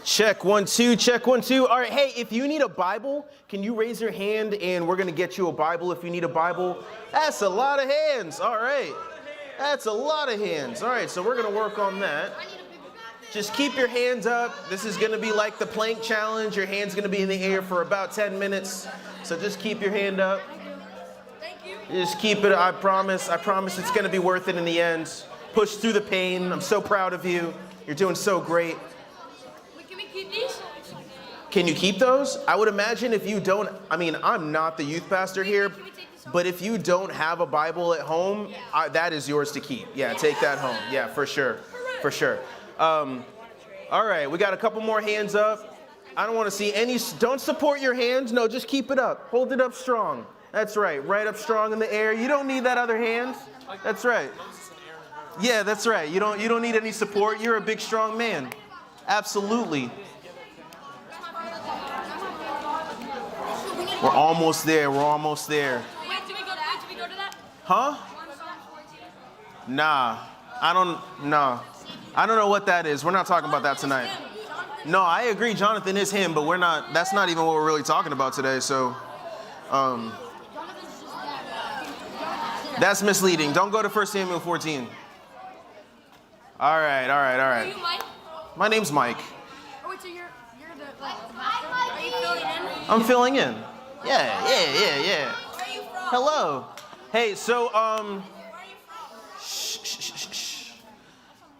Check 1 2, check 1 2. All right, hey, if you need a Bible, can you raise your hand and we're gonna get you a Bible if you need a Bible? That's a lot of hands. All right. That's a lot of hands. All right, so we're gonna work on that. Just keep your hands up. This is gonna be like the plank challenge. Your hand's gonna be in the air for about 10 minutes. So just keep your hand up. Thank you. Just keep it, I promise it's gonna be worth it in the end. Push through the pain. I'm so proud of you. You're doing so great. Can we keep these? Can you keep those? I would imagine if you don't, I'm not the youth pastor here, but if you don't have a Bible at home, that is yours to keep. Yeah, take that home. Yeah, for sure. For sure. All right, we got a couple more hands up. I don't want to see any, don't support your hands. No, just keep it up. Hold it up strong. That's right, right up strong in the air. You don't need that other hand. That's right. Yeah, that's right. You don't need any support. You're a big, strong man. Absolutely. We're almost there. We're almost there. Wait, do we go to that? Huh? Nah. I don't know what that is. We're not talking about that tonight. No, I agree. Jonathan is him, but that's not even what we're really talking about today. So, that's misleading. Don't go to 1 Samuel 14. All right. Are you Mike? My name's Mike. Oh, wait, so you're the pastor? Are you filling in? I'm filling in. Yeah. Where are you from? Hello. Hey, so, Where are you from? Shh.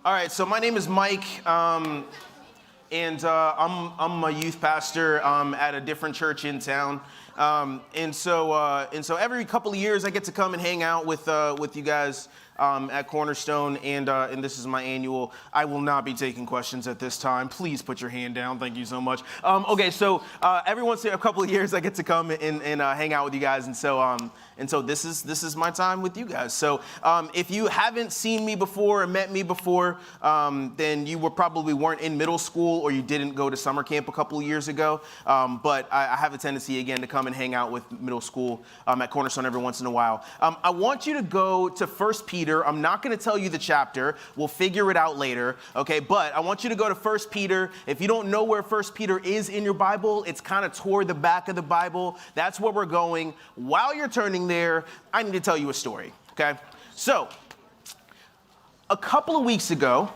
All right, so my name is Mike, and I'm a youth pastor at a different church in town. And so every couple of years I get to come and hang out with you guys at Cornerstone, and this is my annual. I will not be taking questions at this time. Please put your hand down. Thank you so much. Okay, so every once in a couple of years I get to come and hang out with you guys, and so this is my time with you guys. So if you haven't seen me before or met me before, then you weren't in middle school or you didn't go to summer camp a couple of years ago. But I have a tendency again to come and hang out with middle school at Cornerstone every once in a while. I want you to go to 1 Peter. I'm not going to tell you the chapter. We'll figure it out later. Okay, but I want you to go to 1 Peter. If you don't know where 1 Peter is in your Bible, it's kind of toward the back of the Bible. That's where we're going. While you're turning there, I need to tell you a story. Okay, so a couple of weeks ago,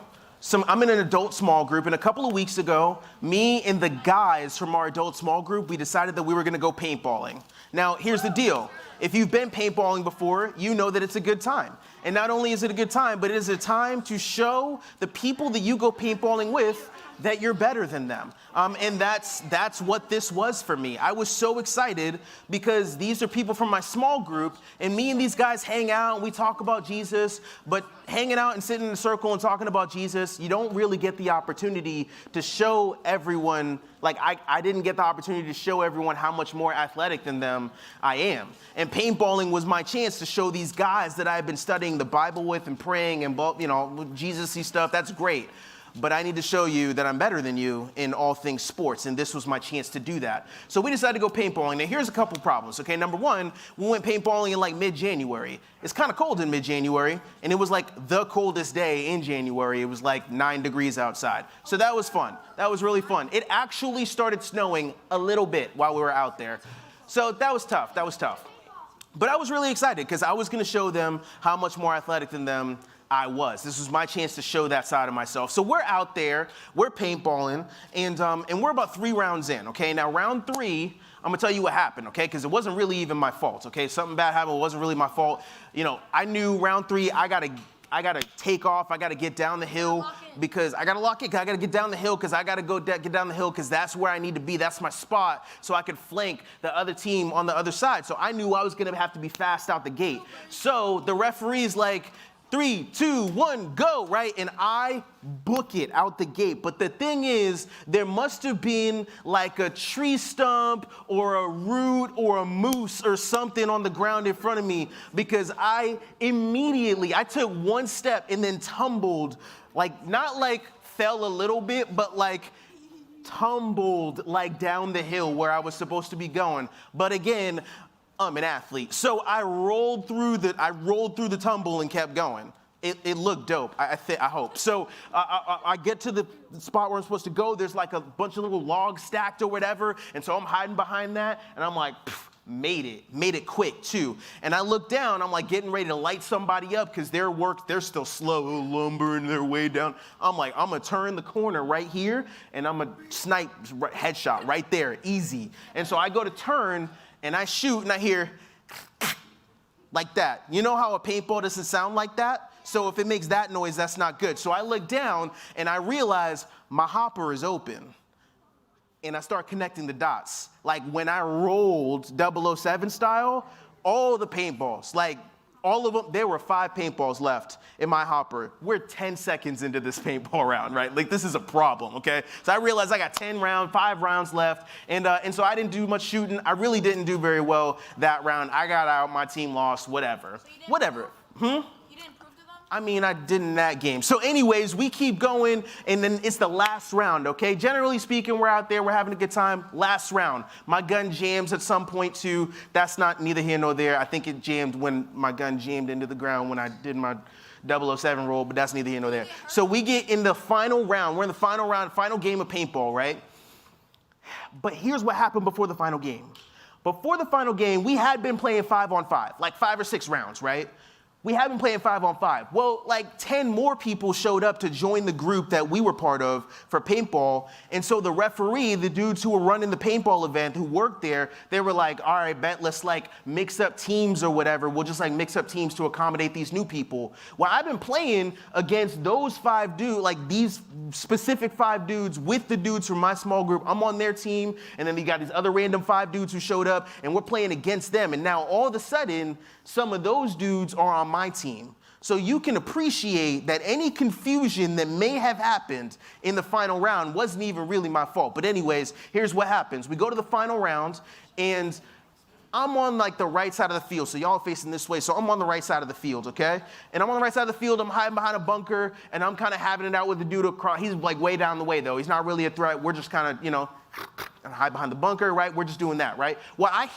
I'm in an adult small group, and a couple of weeks ago, me and the guys from our adult small group, we decided that we were going to go paintballing. Now, here's the deal. If you've been paintballing before, you know that it's a good time. And not only is it a good time, but it is a time to show the people that you go paintballing with that you're better than them. And that's what this was for me. I was so excited because these are people from my small group, and me and these guys hang out and we talk about Jesus, but hanging out and sitting in a circle and talking about Jesus, you don't really get the opportunity to show everyone, like I didn't get the opportunity to show everyone how much more athletic than them I am. And paintballing was my chance to show these guys that I had been studying the Bible with and praying and, Jesus-y stuff. That's great. But I need to show you that I'm better than you in all things sports, and this was my chance to do that. So we decided to go paintballing. Now, here's a couple problems, okay? Number one, we went paintballing in like mid-January. It's kind of cold in mid-January, and it was like the coldest day in January. It was like 9 degrees outside. So that was fun. That was really fun. It actually started snowing a little bit while we were out there. So that was tough. But I was really excited because I was going to show them how much more athletic than them I was. This was my chance to show that side of myself. So we're out there, we're paintballing, and we're about 3 rounds in, okay? Now, round 3, I'm gonna tell you what happened, okay? Because it wasn't really even my fault, okay? Something bad happened, it wasn't really my fault. I knew round 3, I gotta take off, I gotta get down the hill because I gotta lock it, I gotta get down the hill because I gotta get down the hill because that's where I need to be, that's my spot, so I could flank the other team on the other side. So I knew I was gonna have to be fast out the gate. So the referee's like, 3, 2, 1, go, right? And I book it out the gate. But the thing is, there must have been like a tree stump or a root or a moose or something on the ground in front of me because I took one step and then tumbled, like not like fell a little bit, but like tumbled like down the hill where I was supposed to be going. But again, I'm an athlete. So I rolled through the tumble and kept going. It looked dope. I hope. So I get to the spot where I'm supposed to go. There's like a bunch of little logs stacked or whatever. And so I'm hiding behind that. And I'm like, made it quick too. And I look down, I'm like getting ready to light somebody up because they're still slow, lumbering their way down. I'm like, I'm gonna turn the corner right here and I'm gonna snipe headshot right there, easy. And so I go to turn and I shoot and I hear like that. You know how a paintball doesn't sound like that? So if it makes that noise, that's not good. So I look down and I realize my hopper is open. And I start connecting the dots. Like when I rolled 007 style, all the paintballs, like all of them, there were 5 paintballs left in my hopper. We're 10 seconds into this paintball round, right? Like this is a problem, okay? So I realized I got 5 rounds left. And so I didn't do much shooting. I really didn't do very well that round. I got out, my team lost, whatever. So whatever. You didn't prove to them? I mean, I didn't in that game. So anyways, we keep going, and then it's the last round, okay? Generally speaking, we're out there, we're having a good time. Last round. My gun jams at some point, too. That's not neither here nor there. I think it jammed when my gun jammed into the ground when I did my 007 roll, but that's neither here nor there. So we get in the final round. We're in the final round, final game of paintball, right? But here's what happened before the final game. Before the final game, we had been playing 5-on-5, like 5 or 6 rounds, right? We had been playing 5-on-5. Well, like 10 more people showed up to join the group that we were part of for paintball. And so the referee, the dudes who were running the paintball event, who worked there, they were like, all right, bet, let's like mix up teams or whatever. We'll just like mix up teams to accommodate these new people. Well, I've been playing against those 5 dudes, like these specific 5 dudes with the dudes from my small group. I'm on their team. And then you got these other random 5 dudes who showed up and we're playing against them. And now all of a sudden, some of those dudes are on my team. So you can appreciate that any confusion that may have happened in the final round wasn't even really my fault. But anyways, here's what happens. We go to the final round, and I'm on like the right side of the field. So y'all are facing this way. So I'm on the right side of the field, okay? And I'm on the right side of the field. I'm hiding behind a bunker, and I'm kind of having it out with the dude across. He's like way down the way, though. He's not really a threat. We're just kind of, and hide behind the bunker, right? We're just doing that, right? Well, I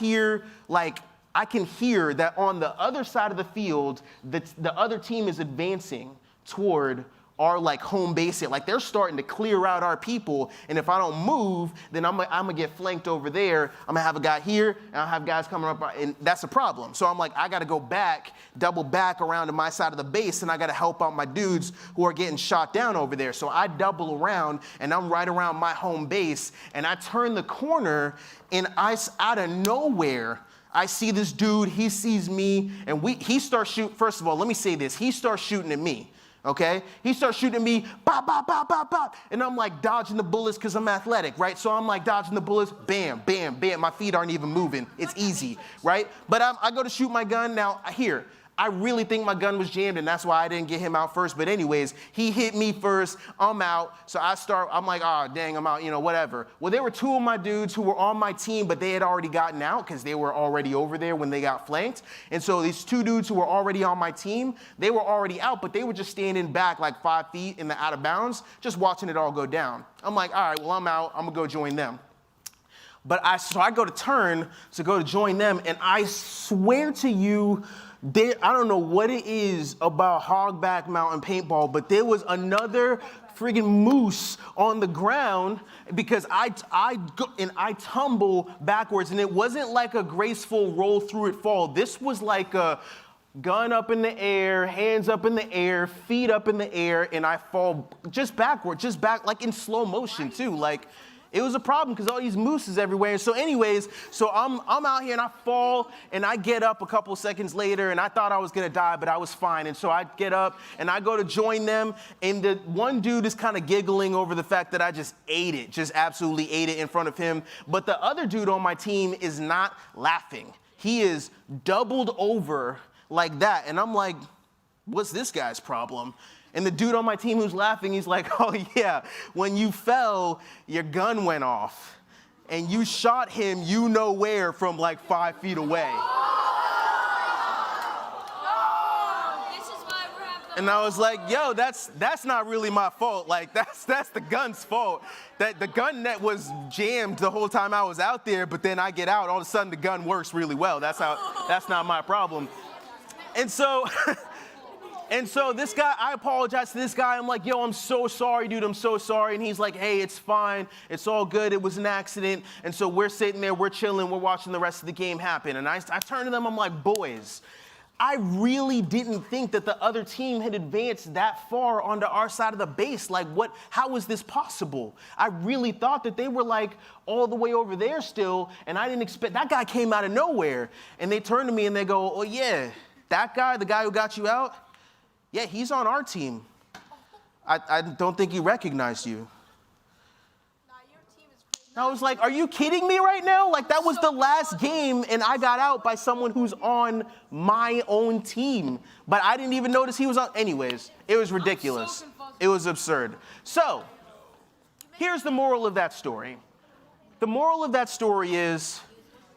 can hear that on the other side of the field, the other team is advancing toward our like home base. Like they're starting to clear out our people. And if I don't move, then I'm gonna get flanked over there. I'm gonna have a guy here and I'll have guys coming up, and that's a problem. So I'm like, I gotta go back, double back around to my side of the base, and I gotta help out my dudes who are getting shot down over there. So I double around and I'm right around my home base, and I turn the corner, and out of nowhere, I see this dude, he sees me, and he starts shooting. First of all, let me say this. He starts shooting at me, okay? He starts shooting at me, bop, bop, bop, bop, bop. And I'm like dodging the bullets because I'm athletic, right? So I'm like dodging the bullets, bam, bam, bam. My feet aren't even moving. It's easy, right? But I go to shoot my gun. Now, here, I really think my gun was jammed, and that's why I didn't get him out first. But anyways, he hit me first. I'm out. So I'm like, oh, dang, I'm out, whatever. Well, there were 2 of my dudes who were on my team, but they had already gotten out because they were already over there when they got flanked. And so these 2 dudes who were already on my team, they were already out, but they were just standing back like 5 feet in the out of bounds, just watching it all go down. I'm like, all right, well, I'm out. I'm going to go join them. But so I go to turn to go to join them, and I swear to you, I don't know what it is about Hogback Mountain paintball, but there was another friggin' moose on the ground because I tumble backwards, and it wasn't like a graceful roll through it fall. This was like a gun up in the air, hands up in the air, feet up in the air, and I fall just back, like in slow motion too. Like, it was a problem because all these mooses everywhere. And so anyways, I'm out here and I fall and I get up a couple seconds later, and I thought I was gonna die, but I was fine. And so I get up and I go to join them, and the one dude is kind of giggling over the fact that I just absolutely ate it in front of him. But the other dude on my team is not laughing. He is doubled over like that. And I'm like, what's this guy's problem? And the dude on my team who's laughing, he's like, oh yeah, when you fell, your gun went off. And you shot him where from like 5 feet away. This is why we're having And I was like, yo, that's not really my fault. Like, that's the gun's fault. That the gun net was jammed the whole time I was out there, but then I get out, all of a sudden the gun works really well. That's not my problem. And so... And so this guy, I apologize to this guy. I'm like, yo, I'm so sorry, dude. I'm so sorry. And he's like, hey, it's fine. It's all good. It was an accident. And so we're sitting there, we're chilling, we're watching the rest of the game happen. And I turn to them, I'm like, boys, I really didn't think that the other team had advanced that far onto our side of the base. Like, how was this possible? I really thought that they were like all the way over there still, and I didn't expect, that guy came out of nowhere. And they turn to me and they go, oh yeah, that guy, the guy who got you out, yeah, he's on our team. I don't think he recognized you. I was like, are you kidding me right now? Like, that was the last game, and I got out by someone who's on my own team. But I didn't even notice he was on. Anyways, it was ridiculous. It was absurd. So, here's the moral of that story. The moral of that story is,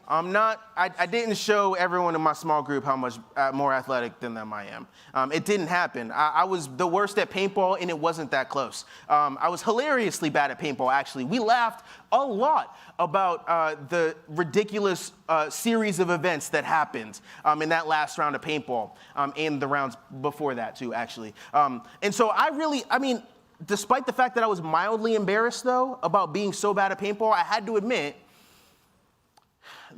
I didn't show everyone in my small group how much more athletic than them I am. It didn't happen. I was the worst at paintball, and it wasn't that close. I was hilariously bad at paintball, actually. We laughed a lot about the ridiculous series of events that happened in that last round of paintball, and the rounds before that, too, actually. And so despite the fact that I was mildly embarrassed, though, about being so bad at paintball, I had to admit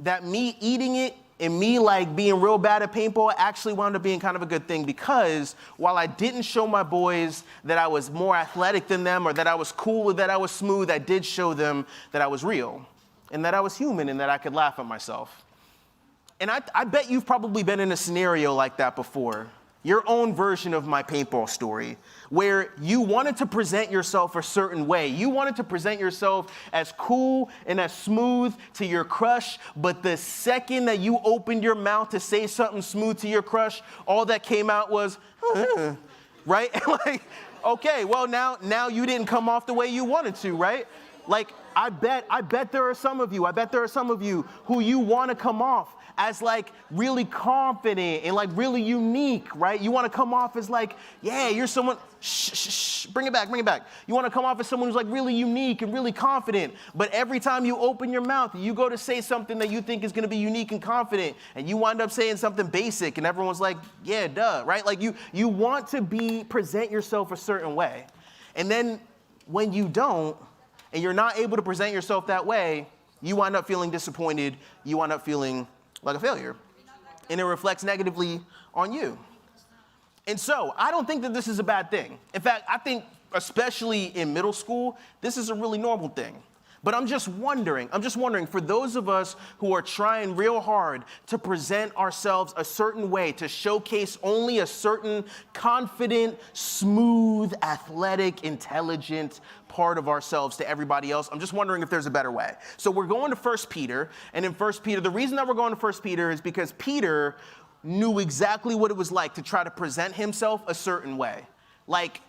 that me eating it and me like being real bad at paintball actually wound up being kind of a good thing, because while I didn't show my boys that I was more athletic than them or that I was cool or that I was smooth, I did show them that I was real and that I was human and that I could laugh at myself. And I bet you've probably been in a scenario like that before. Your own version of my paintball story, where you wanted to present yourself a certain way. You wanted to present yourself as cool and as smooth to your crush, but the second that you opened your mouth to say something smooth to your crush, all that came out was, right? Like, okay, well, now you didn't come off the way you wanted to, right? Like, I bet there are some of you who you want to come off as like really confident and like really unique, right? You want to come off as like, yeah, you're someone, bring it back. You want to come off as someone who's like really unique and really confident, but every time you open your mouth, you go to say something that you think is going to be unique and confident, and you wind up saying something basic, and everyone's like, yeah, duh, right? Like you want to present yourself a certain way, and then when you don't, and you're not able to present yourself that way, you wind up feeling disappointed, you wind up feeling like a failure, and it reflects negatively on you. And so I don't think that this is a bad thing. In fact, I think especially in middle school, this is a really normal thing. But I'm just wondering, for those of us who are trying real hard to present ourselves a certain way, to showcase only a certain confident, smooth, athletic, intelligent part of ourselves to everybody else, I'm just wondering if there's a better way. So we're going to 1 Peter, and in 1 Peter, the reason that we're going to 1 Peter is because Peter knew exactly what it was like to try to present himself a certain way. Like,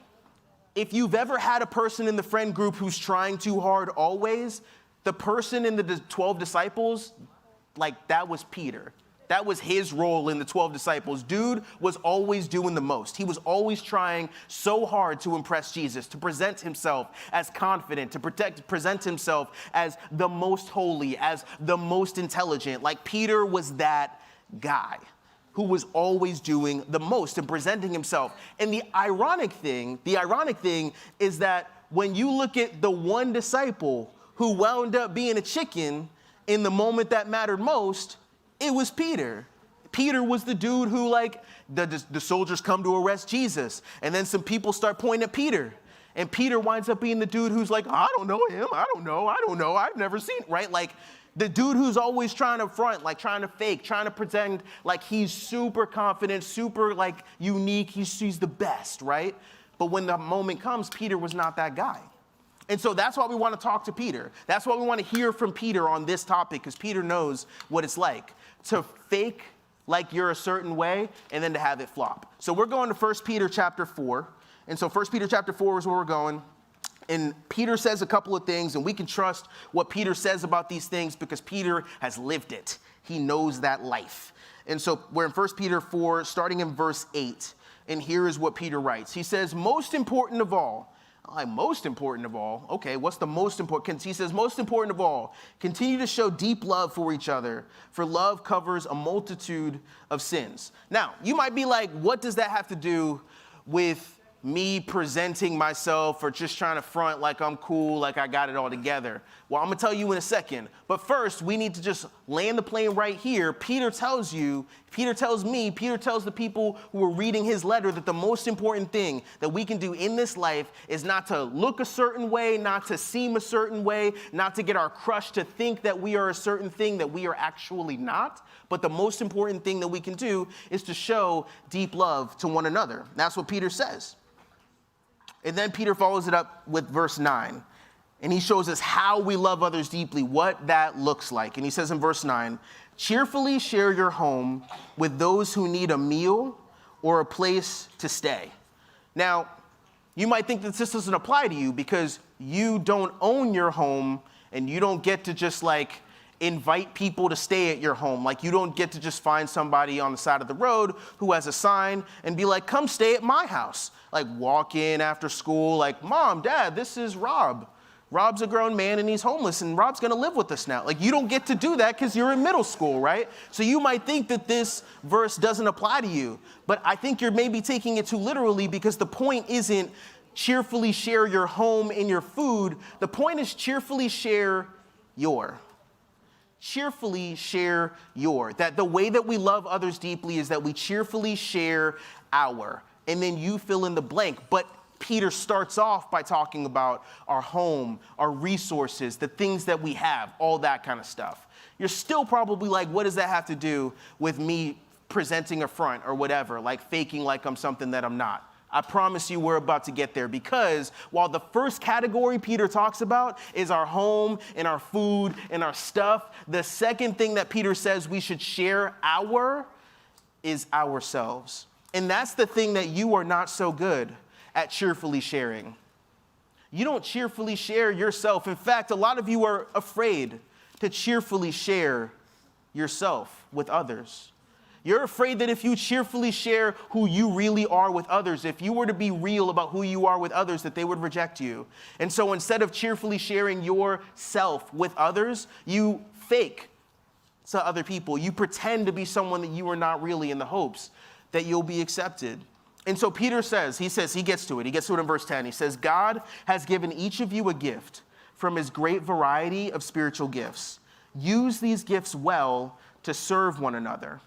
if you've ever had a person in the friend group who's trying too hard always, the person in the 12 disciples, like that was Peter. That was his role in the 12 disciples. Dude was always doing the most. He was always trying so hard to impress Jesus, to present himself as confident, to present himself as the most holy, as the most intelligent. Like Peter was that guy who was always doing the most and presenting himself. And the ironic thing is that when you look at the one disciple who wound up being a chicken in the moment that mattered most, it was Peter. Peter was the dude who, like, the soldiers come to arrest Jesus, and then some people start pointing at Peter. And Peter winds up being the dude who's like, I don't know him, I don't know, I've never seen, right? Like, the dude who's always trying to front, like trying to fake, trying to pretend like he's super confident, super like unique, he's the best, right? But when the moment comes, Peter was not that guy. And so that's why we want to talk to Peter. That's why we want to hear from Peter on this topic, because Peter knows what it's like to fake like you're a certain way and then to have it flop. So we're going to 1 Peter chapter 4. And so 1 Peter chapter 4 is where we're going. And Peter says a couple of things, and we can trust what Peter says about these things because Peter has lived it. He knows that life. And so we're in 1 Peter 4, starting in verse 8. And here is what Peter writes. He says, most important of all, most important of all, okay, what's the most important? He says, most important of all, continue to show deep love for each other, for love covers a multitude of sins. Now, you might be like, what does that have to do with me presenting myself or just trying to front like I'm cool, like I got it all together? Well, I'm going to tell you in a second. But first, we need to just land the plane right here. Peter tells me, Peter tells the people who are reading his letter that the most important thing that we can do in this life is not to look a certain way, not to seem a certain way, not to get our crush to think that we are a certain thing that we are actually not. But the most important thing that we can do is to show deep love to one another. That's what Peter says. And then Peter follows it up with verse 9. And he shows us how we love others deeply, what that looks like. And he says in verse 9, cheerfully share your home with those who need a meal or a place to stay. Now, you might think that this doesn't apply to you because you don't own your home and you don't get to just like invite people to stay at your home. Like you don't get to just find somebody on the side of the road who has a sign and be like, come stay at my house. Like walk in after school, like, Mom, Dad, this is Rob. Rob's a grown man and he's homeless and Rob's gonna live with us now. Like you don't get to do that because you're in middle school, right? So you might think that this verse doesn't apply to you, but I think you're maybe taking it too literally because the point isn't cheerfully share your home and your food. The point is cheerfully share your. Cheerfully share your. That the way that we love others deeply is that we cheerfully share our. And then you fill in the blank. But Peter starts off by talking about our home, our resources, the things that we have, all that kind of stuff. You're still probably like, what does that have to do with me presenting a front or whatever, like faking like I'm something that I'm not? I promise you we're about to get there because while the first category Peter talks about is our home and our food and our stuff, the second thing that Peter says we should share is ourselves. And that's the thing that you are not so good at cheerfully sharing. You don't cheerfully share yourself. In fact, a lot of you are afraid to cheerfully share yourself with others. You're afraid that if you cheerfully share who you really are with others, if you were to be real about who you are with others, that they would reject you. And so instead of cheerfully sharing yourself with others, you fake to other people. You pretend to be someone that you are not really in the hopes that you'll be accepted. And so Peter says, he gets to it in verse 10. He says, God has given each of you a gift from his great variety of spiritual gifts. Use these gifts well to serve one another.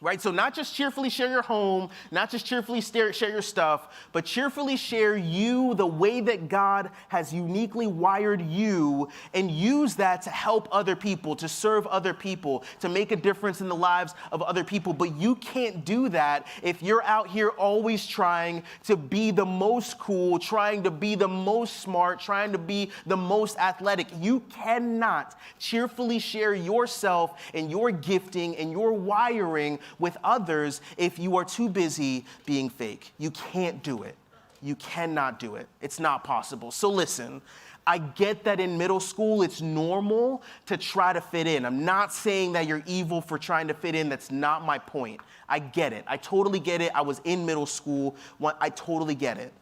Right? So not just cheerfully share your home, not just cheerfully share your stuff, but cheerfully share you the way that God has uniquely wired you and use that to help other people, to serve other people, to make a difference in the lives of other people. But you can't do that if you're out here always trying to be the most cool, trying to be the most smart, trying to be the most athletic. You cannot cheerfully share yourself and your gifting and your wiring with others if you are too busy being fake. You can't do it. You cannot do it. It's not possible. So listen, I get that in middle school it's normal to try to fit in. I'm not saying that you're evil for trying to fit in. That's not my point. I get it. I totally get it. I was in middle school. I totally get it.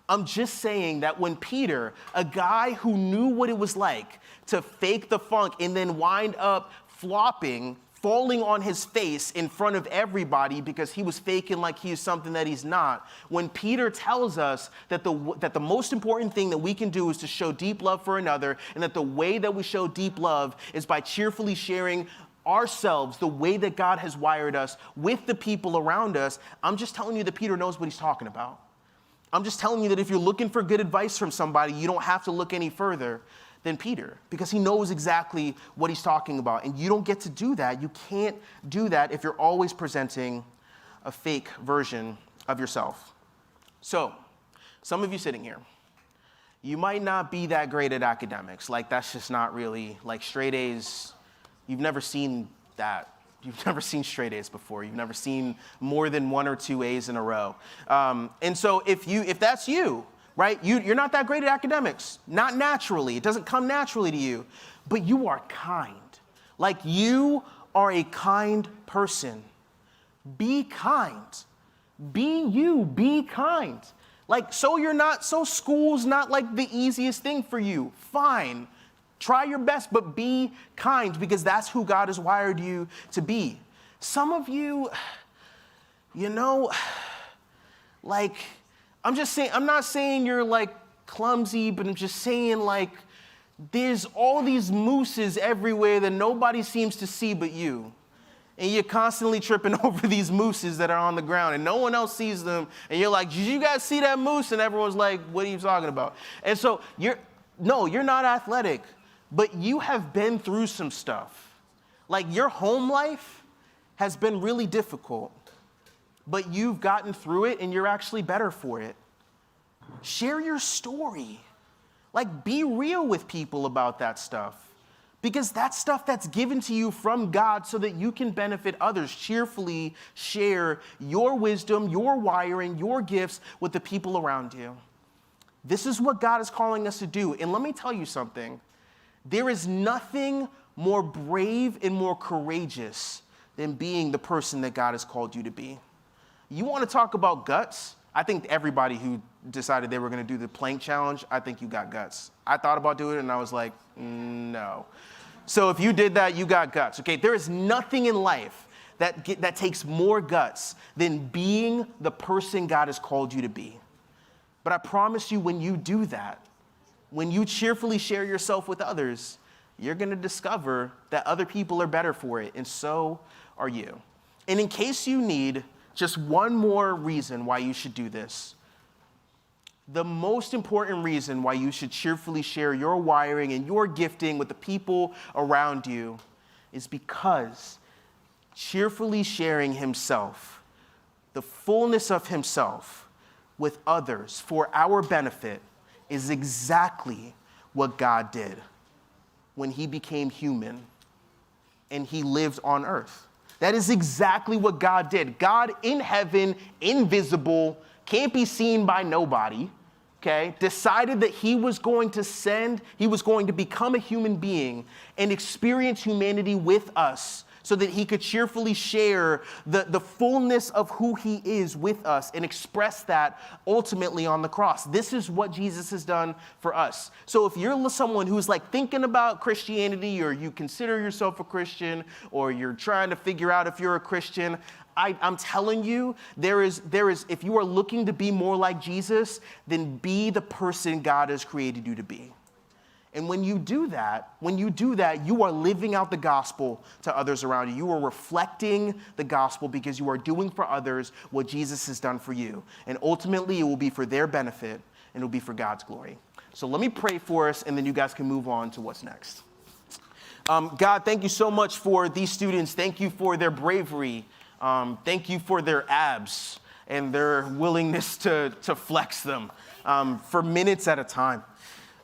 I'm just saying that when Peter, a guy who knew what it was like to fake the funk and then wind up falling on his face in front of everybody because he was faking like he's something that he's not. When Peter tells us that the most important thing that we can do is to show deep love for another, and that the way that we show deep love is by cheerfully sharing ourselves, the way that God has wired us with the people around us, I'm just telling you that Peter knows what he's talking about. I'm just telling you that if you're looking for good advice from somebody, you don't have to look any further than Peter, because he knows exactly what he's talking about. And you don't get to do that. You can't do that if you're always presenting a fake version of yourself. So, some of you sitting here, you might not be that great at academics. Like, that's just not really, like straight A's, you've never seen that. You've never seen straight A's before. You've never seen more than 1 or 2 A's in a row. And so if that's you, right? You're not that great at academics, not naturally. It doesn't come naturally to you, but you are kind. Like you are a kind person. Be kind. Be you, be kind. Like, so school's not like the easiest thing for you. Fine. Try your best, but be kind because that's who God has wired you to be. Some of you, like, I'm not saying you're like clumsy, but I'm just saying like there's all these mooses everywhere that nobody seems to see but you. And you're constantly tripping over these mooses that are on the ground and no one else sees them. And you're like, did you guys see that moose? And everyone's like, what are you talking about? And so you're not athletic, but you have been through some stuff. Like your home life has been really difficult, but you've gotten through it and you're actually better for it. Share your story. Like be real with people about that stuff. Because that's stuff that's given to you from God so that you can benefit others. Cheerfully share your wisdom, your wiring, your gifts with the people around you. This is what God is calling us to do. And let me tell you something. There is nothing more brave and more courageous than being the person that God has called you to be. You want to talk about guts? I think everybody who decided they were going to do the plank challenge, I think you got guts. I thought about doing it and I was like, no. So if you did that, you got guts. Okay, there is nothing in life that takes more guts than being the person God has called you to be. But I promise you, when you do that, when you cheerfully share yourself with others, you're going to discover that other people are better for it, and so are you. And in case you need just one more reason why you should do this, the most important reason why you should cheerfully share your wiring and your gifting with the people around you is because cheerfully sharing himself, the fullness of himself with others for our benefit is exactly what God did when he became human and he lived on earth. That is exactly what God did. God in heaven, invisible, can't be seen by nobody, okay, decided that he was going to become a human being and experience humanity with us so that he could cheerfully share the fullness of who he is with us and express that ultimately on the cross. This is what Jesus has done for us. So if you're someone who's like thinking about Christianity, or you consider yourself a Christian, or you're trying to figure out if you're a Christian, I'm telling you, there is, if you are looking to be more like Jesus, then be the person God has created you to be. And when you do that, you are living out the gospel to others around you. You are reflecting the gospel because you are doing for others what Jesus has done for you. And ultimately, it will be for their benefit, and it will be for God's glory. So let me pray for us, and then you guys can move on to what's next. God, thank you so much for these students. Thank you for their bravery. Thank you for their abs and their willingness to flex them for minutes at a time.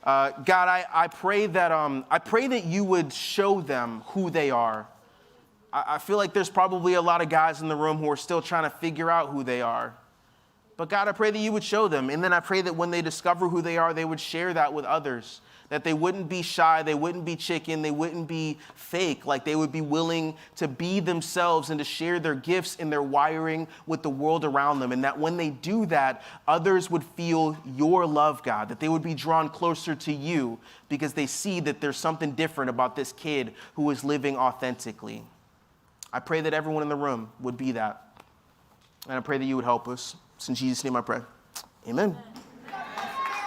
God, I pray that you would show them who they are. I feel like there's probably a lot of guys in the room who are still trying to figure out who they are. But God, I pray that you would show them. And then I pray that when they discover who they are, they would share that with others. That they wouldn't be shy, they wouldn't be chicken, they wouldn't be fake. Like they would be willing to be themselves and to share their gifts and their wiring with the world around them. And that when they do that, others would feel your love, God. That they would be drawn closer to you because they see that there's something different about this kid who is living authentically. I pray that everyone in the room would be that. And I pray that you would help us. It's in Jesus' name I pray. Amen.